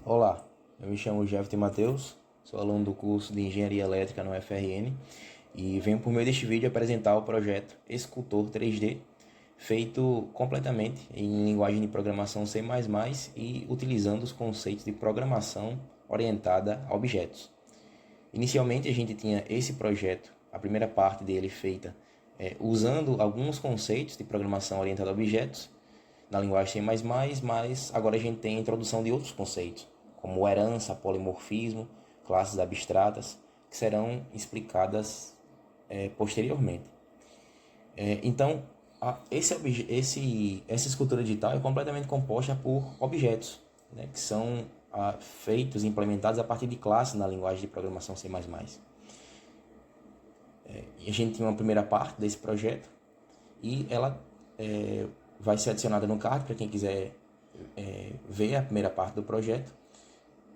Olá, eu me chamo Jefferson Matheus, sou aluno do curso de Engenharia Elétrica no UFRN e venho por meio deste vídeo apresentar o projeto Escultor 3D, feito completamente em linguagem de programação C++ e utilizando os conceitos de programação orientada a objetos. Inicialmente a gente tinha esse projeto, a primeira parte dele feita usando alguns conceitos de programação orientada a objetos na linguagem C++, mas agora a gente tem a introdução de outros conceitos, como herança, polimorfismo, classes abstratas, que serão explicadas posteriormente. Então, essa escultura digital é completamente composta por objetos, né, que são feitos e implementados a partir de classes na linguagem de programação C++. E a gente tinha uma primeira parte desse projeto e ela vai ser adicionada no card para quem quiser ver a primeira parte do projeto.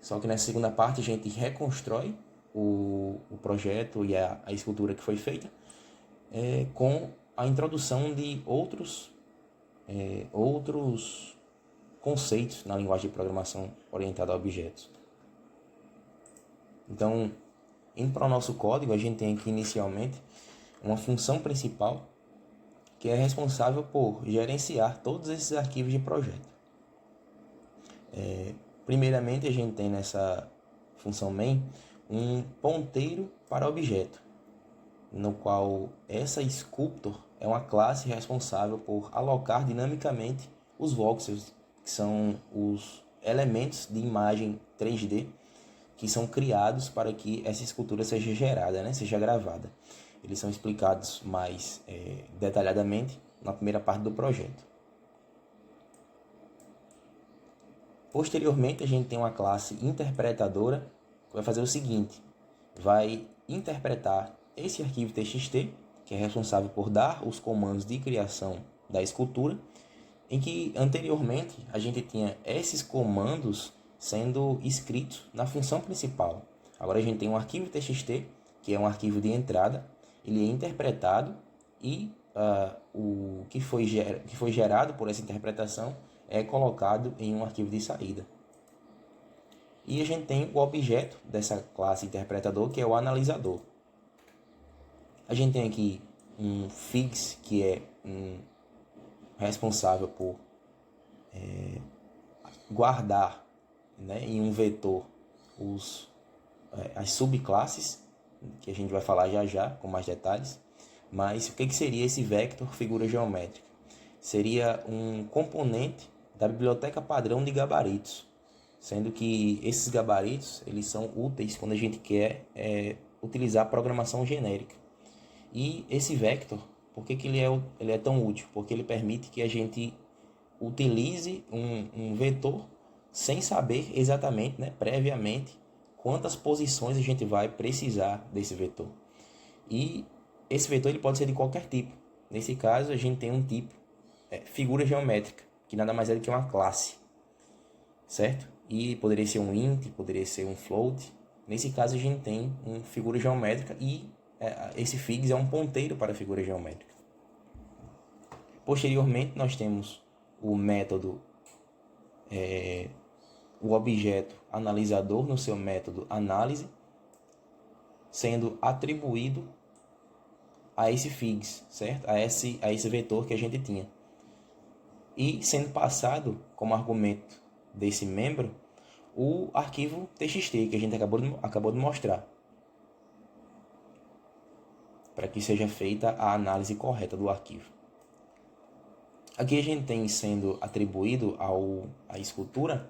Só que nessa segunda parte a gente reconstrói o projeto e a escultura que foi feita com a introdução de outros conceitos na linguagem de programação orientada a objetos. Então, indo para o nosso código, a gente tem aqui inicialmente uma função principal que é responsável por gerenciar todos esses arquivos de projeto. Primeiramente, a gente tem nessa função main um ponteiro para objeto, no qual essa Sculptor é uma classe responsável por alocar dinamicamente os voxels, que são os elementos de imagem 3D que são criados para que essa escultura seja gerada, né, seja gravada. Eles são explicados mais detalhadamente na primeira parte do projeto. Posteriormente, a gente tem uma classe interpretadora que vai fazer o seguinte: vai interpretar esse arquivo TXT, que é responsável por dar os comandos de criação da escultura, em que anteriormente a gente tinha esses comandos sendo escritos na função principal. Agora a gente tem um arquivo TXT, que é um arquivo de entrada, ele é interpretado e o que foi gerado por essa interpretação é colocado em um arquivo de saída. E a gente tem o objeto dessa classe interpretador, que é o analisador. A gente tem aqui um fix, que é responsável por guardar, né, em um vetor as subclasses, que a gente vai falar já já com mais detalhes. Mas o que seria esse vector figura geométrica? Seria um componente da biblioteca padrão de gabaritos, sendo que esses gabaritos eles são úteis quando a gente quer utilizar programação genérica. E esse vector, por que ele é tão útil? Porque ele permite que a gente utilize um vetor sem saber exatamente, né, previamente, quantas posições a gente vai precisar desse vetor. E esse vetor ele pode ser de qualquer tipo. Nesse caso, a gente tem um tipo, figura geométrica, que nada mais é do que uma classe, certo? E poderia ser um int, poderia ser um float. Nesse caso, a gente tem uma figura geométrica e esse figs é um ponteiro para a figura geométrica. Posteriormente, nós temos o método, o objeto analisador no seu método análise, sendo atribuído a esse figs, certo? A esse vetor que a gente tinha. E sendo passado como argumento desse membro o arquivo TXT que a gente acabou de mostrar, para que seja feita a análise correta do arquivo. Aqui a gente tem sendo atribuído à escultura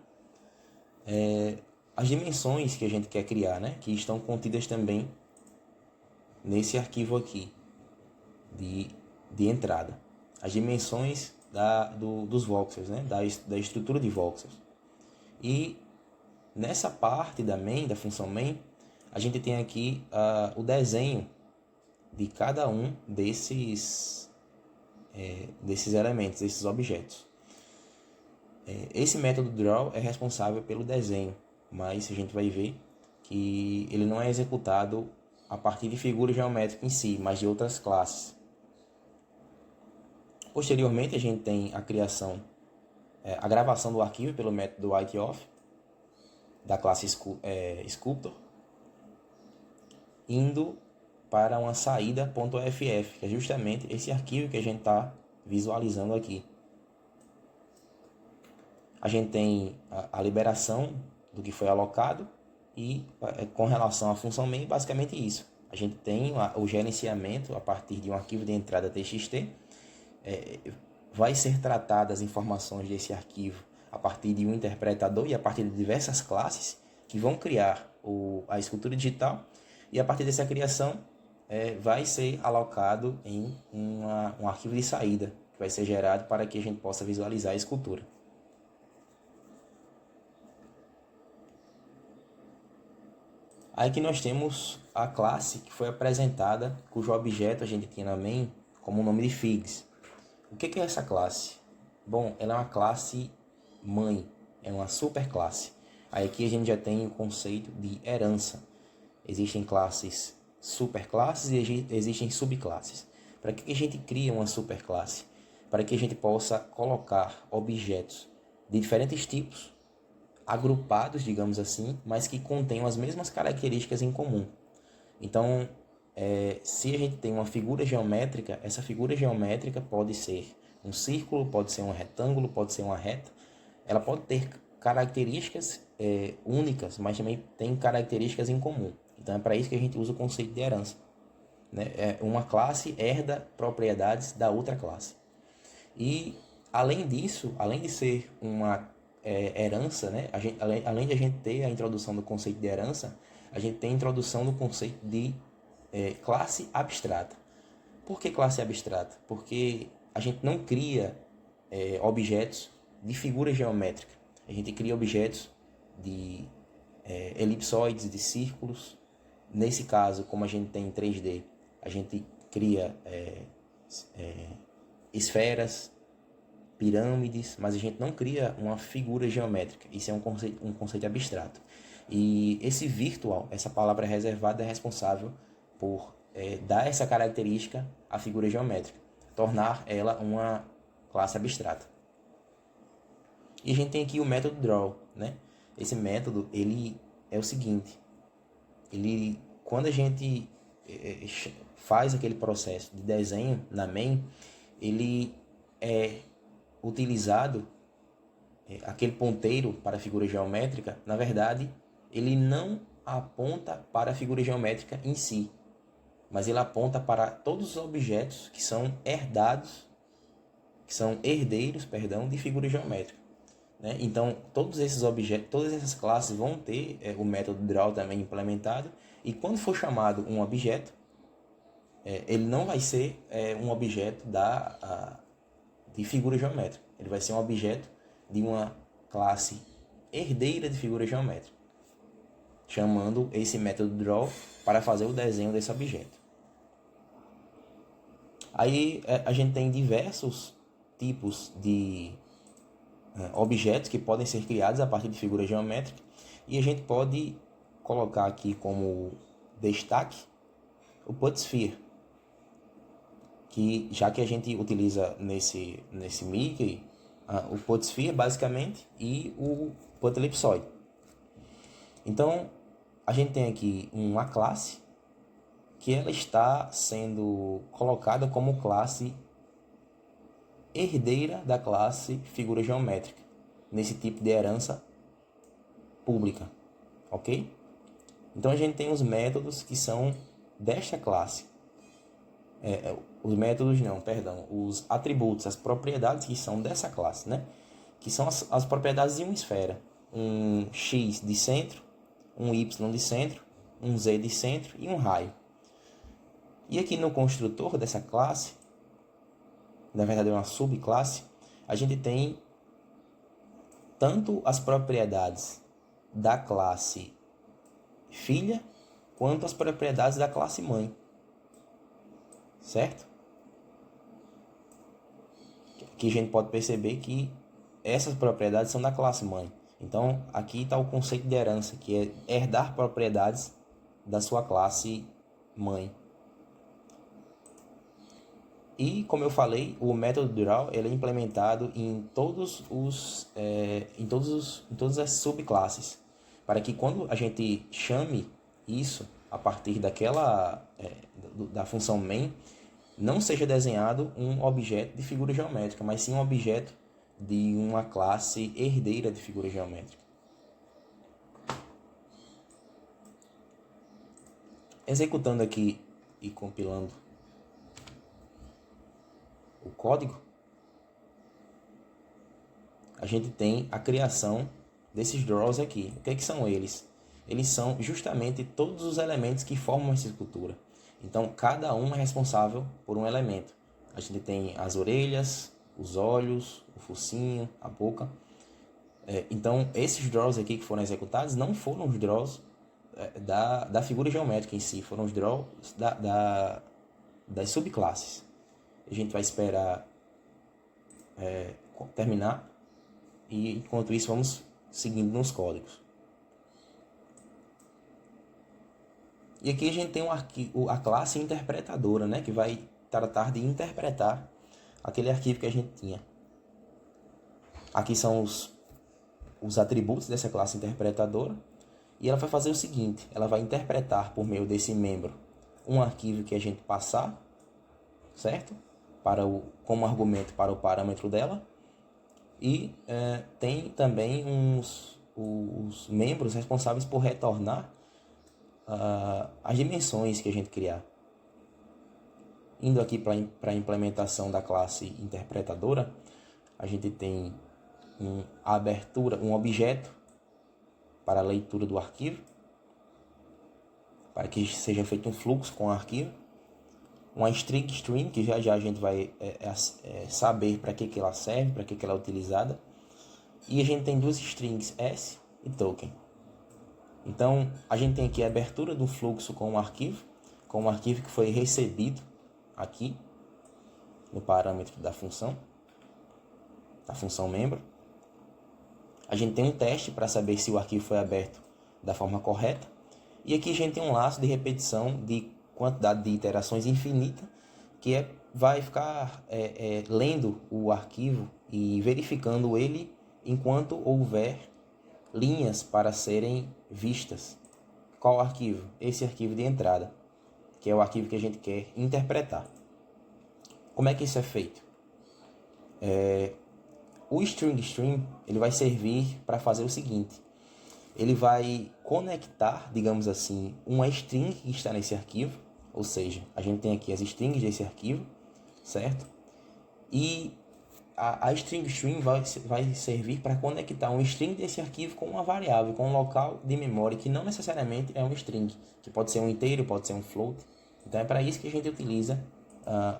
as dimensões que a gente quer criar, né? Que estão contidas também nesse arquivo aqui de entrada. As dimensões dos voxels, né? Da estrutura de voxels. E nessa parte da função main, a gente tem aqui o desenho de cada um desses elementos, desses objetos. Esse método draw é responsável pelo desenho, mas a gente vai ver que ele não é executado a partir de figura geométrica em si, mas de outras classes. Posteriormente, a gente tem a gravação do arquivo pelo método writeOff. da classe Sculptor, indo para uma saída .ff, que é justamente esse arquivo que a gente está visualizando aqui. A gente tem a liberação do que foi alocado e com relação à função main, basicamente isso. A gente tem o gerenciamento a partir de um arquivo de entrada TXT. Vai ser tratada as informações desse arquivo a partir de um interpretador e a partir de diversas classes que vão criar a escultura digital, e a partir dessa criação vai ser alocado em um arquivo de saída que vai ser gerado para que a gente possa visualizar a escultura. Aí que nós temos a classe que foi apresentada, cujo objeto a gente tinha na main como o nome de figs. O que é essa classe? Bom, ela é uma classe mãe, é uma superclasse. Aí aqui a gente já tem o conceito de herança. Existem classes superclasses e existem subclasses. Para que a gente cria uma superclasse? Para que a gente possa colocar objetos de diferentes tipos, agrupados, digamos assim, mas que contenham as mesmas características em comum. Então, se a gente tem uma figura geométrica, essa figura geométrica pode ser um círculo, pode ser um retângulo, pode ser uma reta. Ela pode ter características únicas, mas também tem características em comum. Então é para isso que a gente usa o conceito de herança, né? Uma classe herda propriedades da outra classe. E além disso, além de ser uma herança, né? Além de a gente ter a introdução do conceito de herança, a gente tem a introdução do conceito de classe abstrata. Por que classe abstrata? Porque a gente não cria objetos de figura geométrica. A gente cria objetos de elipsoides, de círculos. Nesse caso, como a gente tem em 3D, a gente cria esferas, pirâmides, mas a gente não cria uma figura geométrica. Isso é um conceito abstrato. E esse virtual, essa palavra reservada, é responsável por dar essa característica à figura geométrica, tornar ela uma classe abstrata. E a gente tem aqui o método draw, né? Esse método, ele é o seguinte: quando a gente faz aquele processo de desenho na main, ele é utilizado, aquele ponteiro para a figura geométrica, na verdade, ele não aponta para a figura geométrica em si, mas ele aponta para todos os objetos que são herdeiros, de figura geométrica, né? Então, todos esses objetos, todas essas classes vão ter o método draw também implementado, e quando for chamado um objeto, ele não vai ser um objeto de figura geométrica, ele vai ser um objeto de uma classe herdeira de figura geométrica, chamando esse método draw para fazer o desenho desse objeto. Aí a gente tem diversos tipos de objetos que podem ser criados a partir de figura geométrica, e a gente pode colocar aqui como destaque o Putsphere, que já que a gente utiliza nesse Mickey o Putsphere basicamente e o Putelipsoid. Então a gente tem aqui uma classe que ela está sendo colocada como classe herdeira da classe figura geométrica, nesse tipo de herança pública, ok? Então a gente tem os métodos que são desta classe. Os atributos, as propriedades que são dessa classe, né? Que são as propriedades de uma esfera. Um X de centro, um Y de centro, um Z de centro e um raio. E aqui no construtor dessa classe, na verdade é uma subclasse, a gente tem tanto as propriedades da classe filha, quanto as propriedades da classe mãe. Certo? Aqui a gente pode perceber que essas propriedades são da classe mãe. Então, aqui está o conceito de herança, que é herdar propriedades da sua classe mãe. E, como eu falei, o método draw ele é implementado em todas as subclasses. para que quando a gente chame isso a partir da função main, não seja desenhado um objeto de figura geométrica, mas sim um objeto de uma classe herdeira de figura geométrica. Executando aqui e compilando o código, a gente tem a criação desses draws aqui. O que é que são eles? Eles são justamente todos os elementos que formam essa escultura. Então, cada um é responsável por um elemento. A gente tem as orelhas, os olhos, o focinho, a boca. Então, esses draws aqui que foram executados não foram os draws da figura geométrica em si, foram os draws das subclasses. A gente vai esperar terminar e, enquanto isso, vamos seguindo nos códigos. E aqui a gente tem a classe interpretadora, né, que vai tratar de interpretar aquele arquivo que a gente tinha. Aqui são os atributos dessa classe interpretadora. E ela vai fazer o seguinte, ela vai interpretar por meio desse membro um arquivo que a gente passar, certo? Como argumento para o parâmetro dela. E tem também os membros responsáveis por retornar as dimensões que a gente criar. Indo aqui para a implementação da classe interpretadora, a gente tem um objeto para a leitura do arquivo, para que seja feito um fluxo com o arquivo, uma string, que já a gente vai saber para que ela serve, para que ela é utilizada, e a gente tem duas strings s e token. Então, a gente tem aqui a abertura do fluxo com o arquivo que foi recebido aqui no parâmetro da função membro. A gente tem um teste para saber se o arquivo foi aberto da forma correta. E aqui a gente tem um laço de repetição de quantidade de iterações infinita, que vai ficar lendo o arquivo e verificando ele enquanto houver linhas para serem vistas. Qual arquivo? Esse arquivo de entrada, que é o arquivo que a gente quer interpretar. Como é que isso é feito? O string ele vai servir para fazer o seguinte. Ele vai conectar, digamos assim, uma string que está nesse arquivo. Ou seja, a gente tem aqui as strings desse arquivo, certo? E a string vai servir para conectar um string desse arquivo com uma variável, com um local de memória que não necessariamente é um string, que pode ser um inteiro, pode ser um float. Então é para isso que a gente utiliza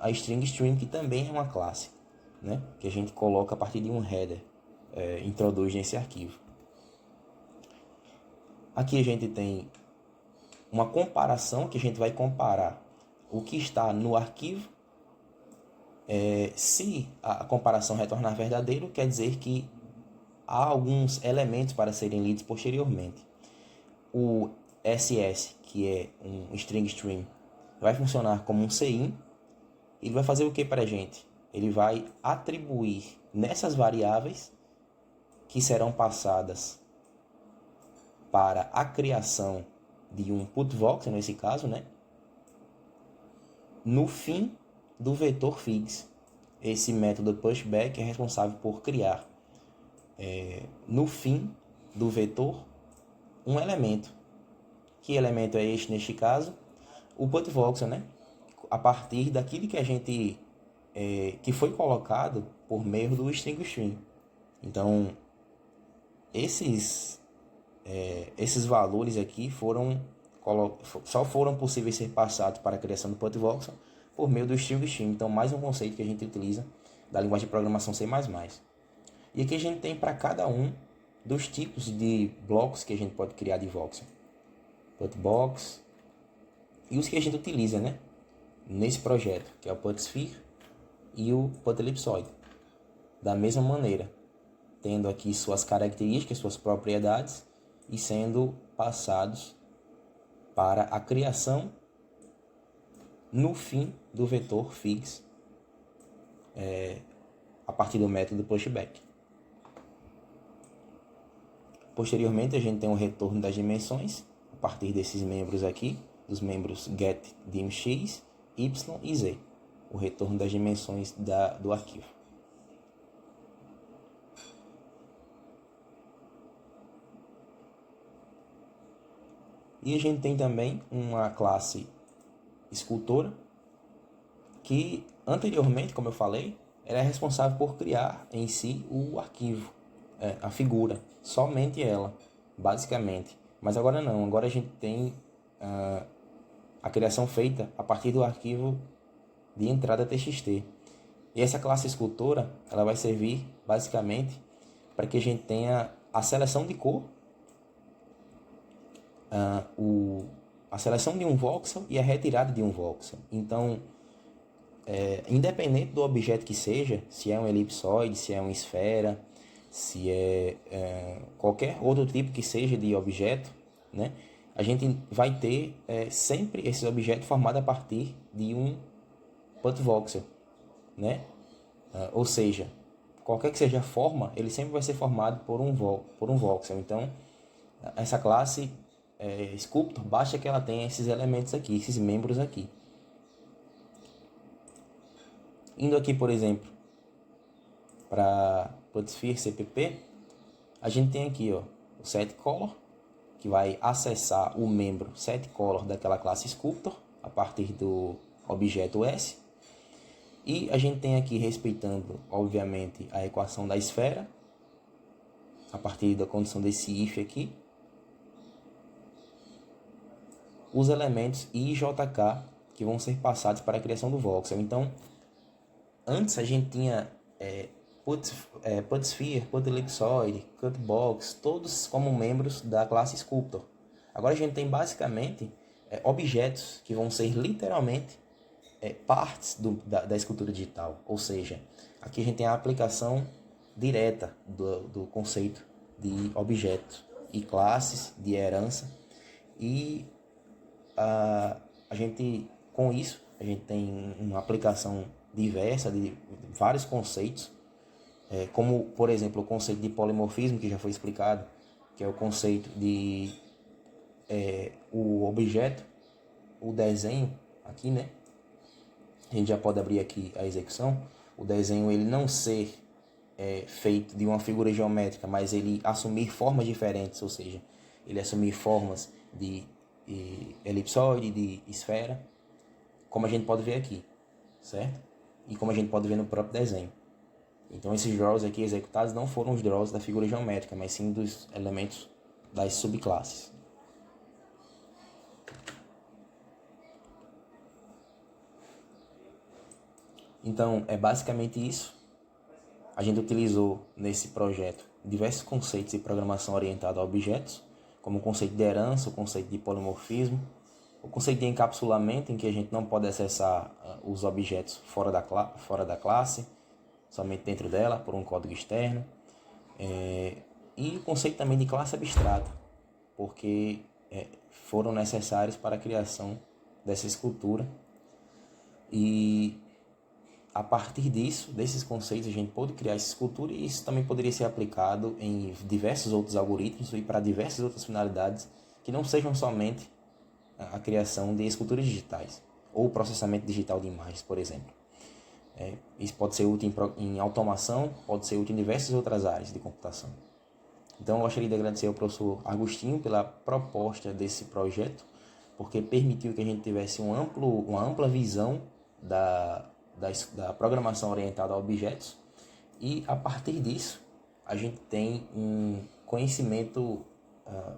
a string, que também é uma classe, né? Que a gente coloca a partir de um header, introduz nesse arquivo. Aqui a gente tem uma comparação, que a gente vai comparar o que está no arquivo. Se a comparação retornar verdadeiro, quer dizer que há alguns elementos para serem lidos posteriormente. O SS, que é um string, vai funcionar como um cin. Ele vai fazer o que para a gente? Ele vai atribuir nessas variáveis que serão passadas para a criação de um putvoxel, nesse caso, né? No fim do vetor figs. Esse método pushback é responsável por criar no fim do vetor um elemento. Que elemento é este neste caso? O putvoxel, né? A partir daquilo que a gente que foi colocado por meio do string. Então, esses valores aqui só foram possíveis ser passados para a criação do putvoxel por meio do string. Então, mais um conceito que a gente utiliza da linguagem de programação C++. E aqui a gente tem para cada um dos tipos de blocos que a gente pode criar de voxel. Putbox e os que a gente utiliza, né, nesse projeto, que é o putsphere e o putelipsoid. Da mesma maneira, tendo aqui suas características, suas propriedades e sendo passados para a criação no fim do vetor figs a partir do método pushback. Posteriormente, a gente tem o retorno das dimensões, a partir desses membros aqui, dos membros get, dim, x, y e z. O retorno das dimensões do arquivo. E a gente tem também uma classe escultora, que anteriormente, como eu falei, ela é responsável por criar em si o arquivo, a figura, somente ela, basicamente. Mas agora não, agora a gente tem a criação feita a partir do arquivo de entrada TXT. E essa classe escultora, ela vai servir basicamente para que a gente tenha a seleção de cor, a seleção de um voxel e a retirada de um voxel. Então, independente do objeto que seja, se é um elipsoide, se é uma esfera, se é qualquer outro tipo que seja de objeto, né, a gente vai ter sempre esses objetos formados a partir de um put voxel, né? Ou seja, qualquer que seja a forma, ele sempre vai ser formado por um voxel. Então, essa classe Sculptor, basta que ela tenha esses elementos aqui, esses membros aqui. Indo aqui, por exemplo, para PutSphere CPP, a gente tem aqui o setColor, que vai acessar o membro setColor daquela classe Sculptor, a partir do objeto S. E a gente tem aqui, respeitando, obviamente, a equação da esfera, a partir da condição desse if aqui, os elementos I e JK que vão ser passados para a criação do voxel. Então, antes a gente tinha PutSphere, PutEllipsoid, CutBox, todos como membros da classe Sculptor. Agora a gente tem basicamente objetos que vão ser literalmente partes da escultura digital. Ou seja, aqui a gente tem a aplicação direta do conceito de objeto e classes, de herança. E a gente, com isso, a gente tem uma aplicação diversa de vários conceitos, como, por exemplo, o conceito de polimorfismo, que já foi explicado, que é o conceito de o objeto, o desenho, aqui, né? A gente já pode abrir aqui a execução. O desenho, ele não ser feito de uma figura geométrica, mas ele assumir formas diferentes, ou seja, ele assumir formas de elipsoide, de esfera, como a gente pode ver aqui, certo? E como a gente pode ver no próprio desenho. Então esses draws aqui executados não foram os draws da figura geométrica, mas sim dos elementos das subclasses. Então é basicamente isso. A gente utilizou nesse projeto diversos conceitos de programação orientada a objetos, como o conceito de herança, o conceito de polimorfismo, o conceito de encapsulamento, em que a gente não pode acessar os objetos fora da classe, somente dentro dela, por um código externo. E o conceito também de classe abstrata, porque foram necessários para a criação dessa escultura. E a partir disso, desses conceitos, a gente pôde criar essa escultura, e isso também poderia ser aplicado em diversos outros algoritmos e para diversas outras finalidades que não sejam somente a criação de esculturas digitais ou o processamento digital de imagens, por exemplo. Isso pode ser útil em automação, pode ser útil em diversas outras áreas de computação. Então, eu gostaria de agradecer ao professor Agostinho pela proposta desse projeto, porque permitiu que a gente tivesse uma ampla visão da programação orientada a objetos, e a partir disso a gente tem um conhecimento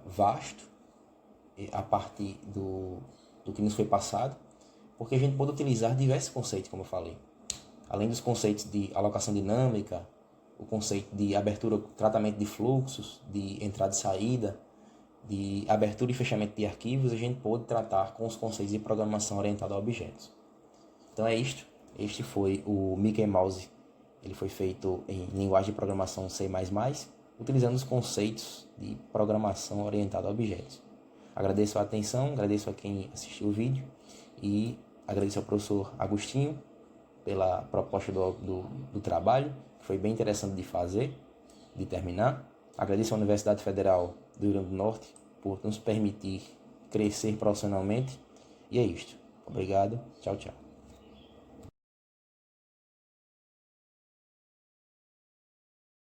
vasto a partir do que nos foi passado, porque a gente pode utilizar diversos conceitos, como eu falei, além dos conceitos de alocação dinâmica, o conceito de abertura, tratamento de fluxos, de entrada e saída, de abertura e fechamento de arquivos. A gente pode tratar com os conceitos de programação orientada a objetos. Então é isto. Este foi o Mickey Mouse. Ele foi feito em linguagem de programação C++, utilizando os conceitos de programação orientada a objetos. Agradeço a atenção, agradeço a quem assistiu o vídeo e agradeço ao professor Agostinho pela proposta do trabalho, que foi bem interessante de fazer, de terminar. Agradeço à Universidade Federal do Rio Grande do Norte, por nos permitir crescer profissionalmente. E é isto. Obrigado. Tchau, tchau.